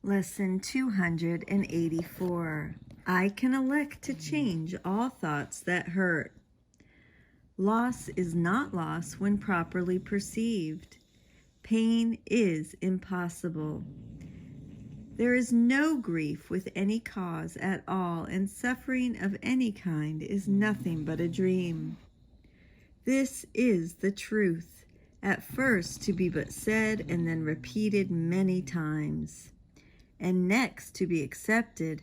Lesson 284. I can elect to change all thoughts that hurt. Loss is not loss when properly perceived. Pain is impossible. There is no grief with any cause at all, and suffering of any kind is nothing but a dream. This is the truth, at first to be but said and then repeated many times, and next to be accepted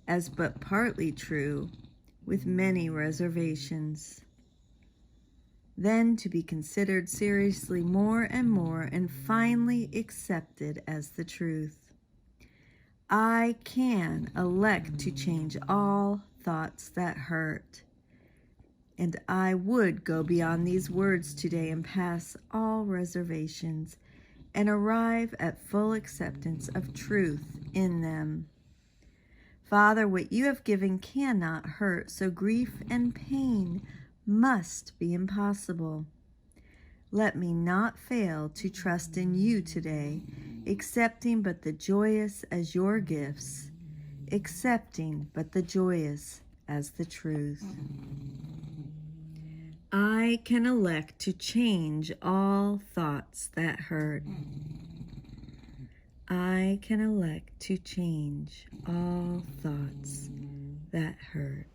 as but partly true, with many reservations. Then to be considered seriously more and more, and finally accepted as the truth. I can elect to change all thoughts that hurt. And I would go beyond these words today and pass all reservations and arrive at full acceptance of truth in them. Father, what you have given cannot hurt, so grief and pain must be impossible. Let me not fail to trust in you today, accepting but the joyous as your gifts, accepting but the joyous as the truth. I can elect to change all thoughts that hurt. I can elect to change all thoughts that hurt.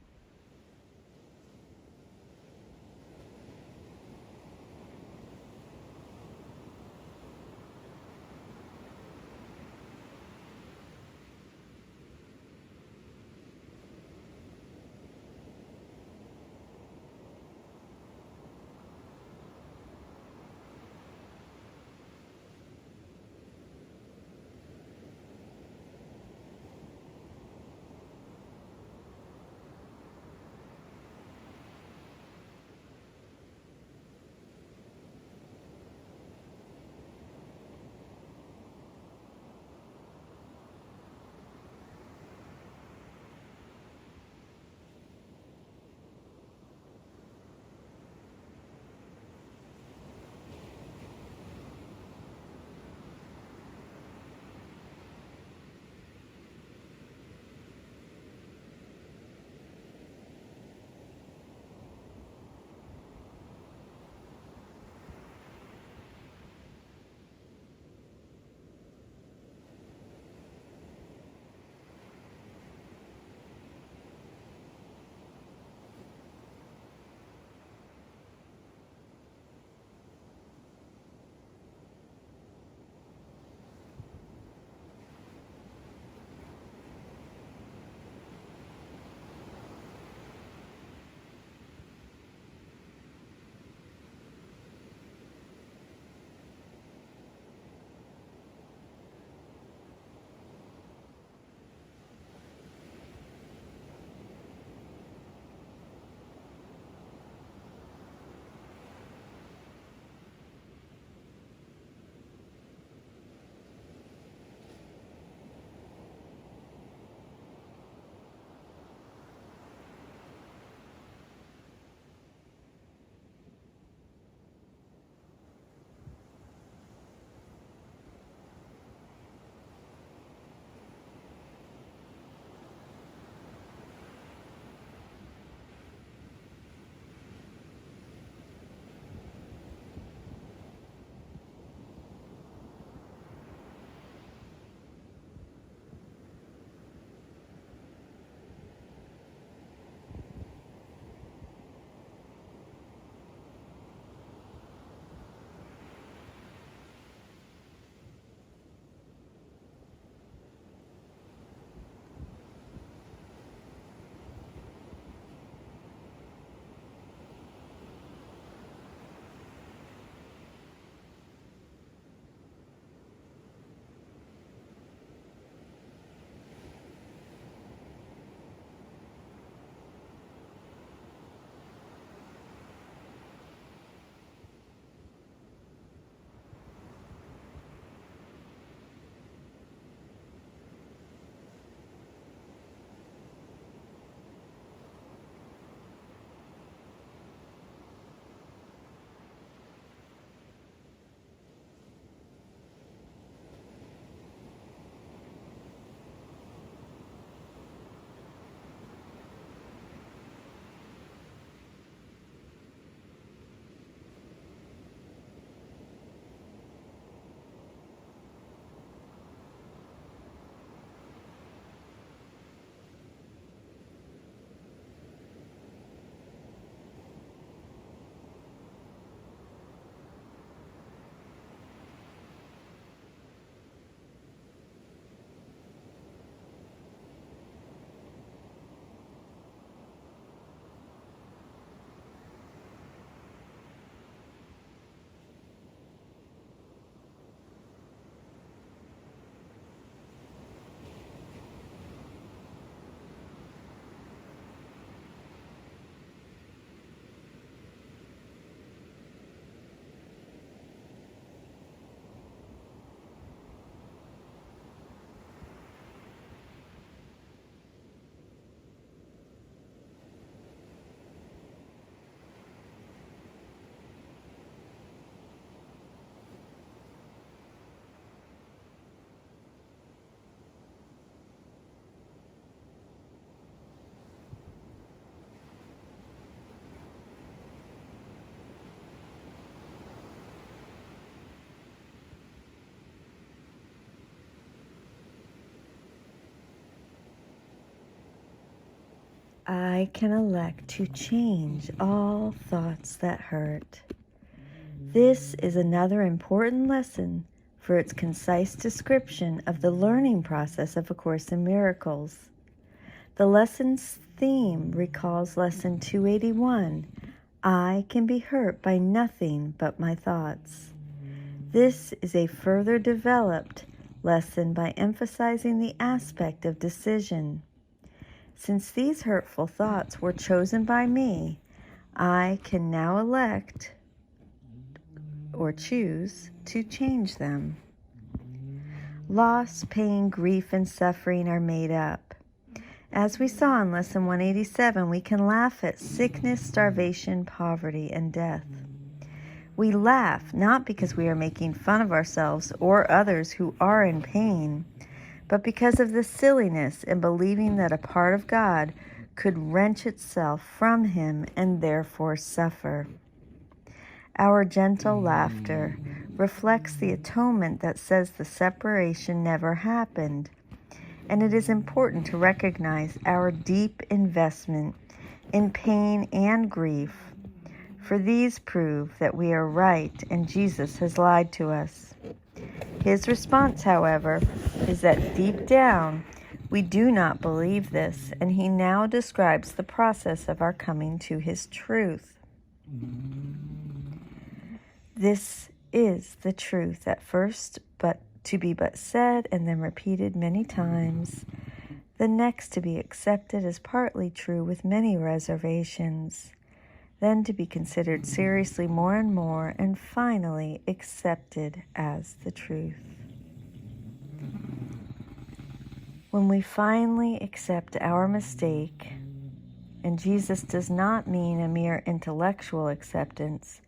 I can elect to change all thoughts that hurt. This is another important lesson for its concise description of the learning process of A Course in Miracles. The lesson's theme recalls Lesson 281, I can be hurt by nothing but my thoughts. This is a further developed lesson by emphasizing the aspect of decision. Since these hurtful thoughts were chosen by me, I can now elect or choose to change them. Loss, pain, grief, and suffering are made up. As we saw in Lesson 187, we can laugh at sickness, starvation, poverty, and death. We laugh not because we are making fun of ourselves or others who are in pain, but because of the silliness in believing that a part of God could wrench itself from Him and therefore suffer. Our gentle laughter reflects the atonement that says the separation never happened, and it is important to recognize our deep investment in pain and grief, for these prove that we are right and Jesus has lied to us. His response, however, is that deep down we do not believe this, and he now describes the process of our coming to his truth. This is the truth at first, but to be but said and then repeated many times, the next to be accepted as partly true with many reservations, then to be considered seriously more and more, and finally accepted as the truth. When we finally accept our mistake, and Jesus does not mean a mere intellectual acceptance,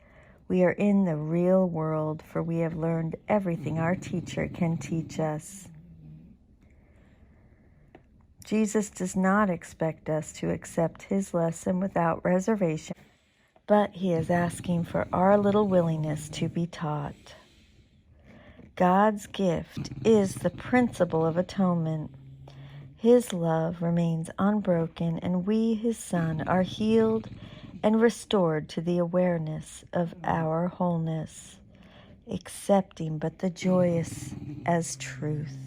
we are in the real world, for we have learned everything our teacher can teach us. Jesus does not expect us to accept his lesson without reservation, but he is asking for our little willingness to be taught. God's gift is the principle of atonement. His love remains unbroken, and we, his Son, are healed and restored to the awareness of our wholeness, accepting but the joyous as truth.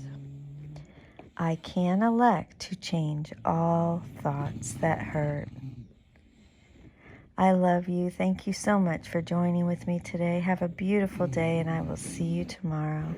I can elect to change all thoughts that hurt. I love you. Thank you so much for joining with me today. Have a beautiful day, and I will see you tomorrow.